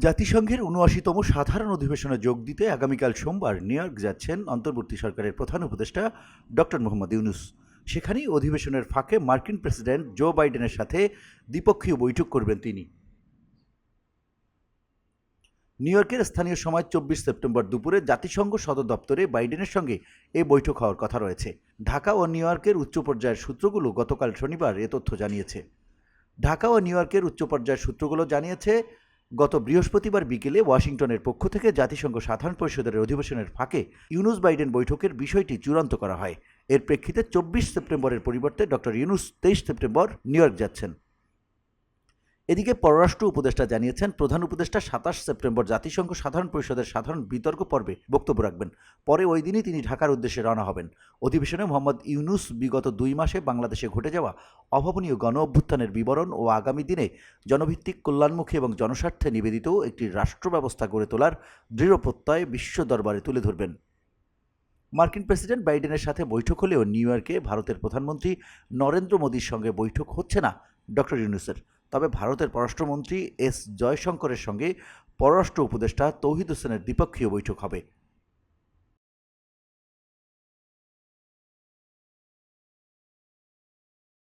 জাতিসংঘের ৭৯তম সাধারণ অধিবেশনে যোগ দিতে আগামীকাল সোমবার নিউ ইয়র্ক যাচ্ছেন অন্তর্বর্তী সরকারের প্রধান উপদেষ্টা ডক্টর মোহাম্মদ ইউনূস। সেখানেই অধিবেশনের ফাঁকে মার্কিন প্রেসিডেন্ট জো বাইডেনের সাথে দ্বিপক্ষীয় বৈঠক করবেন তিনি। নিউ ইয়র্কের স্থানীয় সময় ২৪ সেপ্টেম্বর দুপুরে জাতিসংঘ সদর দপ্তরে বাইডেনের সঙ্গে এ বৈঠক হওয়ার কথা রয়েছে। ঢাকা ও নিউ ইয়র্কের উচ্চ পর্যায়ের সূত্রগুলো গতকাল শনিবার এ তথ্য জানিয়েছে। গত বৃহস্পতিবার বিকেলে ওয়াশিংটনের পক্ষ থেকে জাতিসংঘ সাধারণ পরিষদের অধিবেশনের ফাঁকে ইউনূস বাইডেন বৈঠকের বিষয়টি চূড়ান্ত করা হয়। এর প্রেক্ষিতে ২৪ সেপ্টেম্বরের পরিবর্তে doctor Yunus ২৩ September new York যাচ্ছেন। এদিকে পররাষ্ট্র উপদেষ্টা জানিয়েছেন, প্রধান উপদেষ্টা ২৭ সেপ্টেম্বর জাতিসংঘ সাধারণ পরিষদের সাধারণ বিতর্ক পর্বে বক্তব্য রাখবেন। পরে ওই দিনই তিনি ঢাকার উদ্দেশ্যে রওনা হবেন। অধিবেশনে মোহাম্মদ ইউনূস বিগত ২ মাসে বাংলাদেশে ঘটে যাওয়া অভাবনীয় গণ অভ্যুত্থানের বিবরণ ও আগামী দিনে জনভিত্তিক, কল্যাণমুখী এবং জনস্বার্থে নিবেদিত একটি রাষ্ট্র ব্যবস্থা গড়ে তোলার দৃঢ় প্রত্যয় বিশ্ব দরবারে তুলে ধরবেন। মার্কিন প্রেসিডেন্ট বাইডেনের সাথে বৈঠক হলেও নিউ ইয়র্কে ভারতের প্রধানমন্ত্রী নরেন্দ্র মোদীর সঙ্গে বৈঠক হচ্ছে না ডক্টর ইউনূসের। তবে ভারতের পররাষ্ট্রমন্ত্রী এস জয়শঙ্করের সঙ্গে পররাষ্ট্র উপদেষ্টা তৌহিদ হোসেনের দ্বিপক্ষীয় বৈঠক হবে।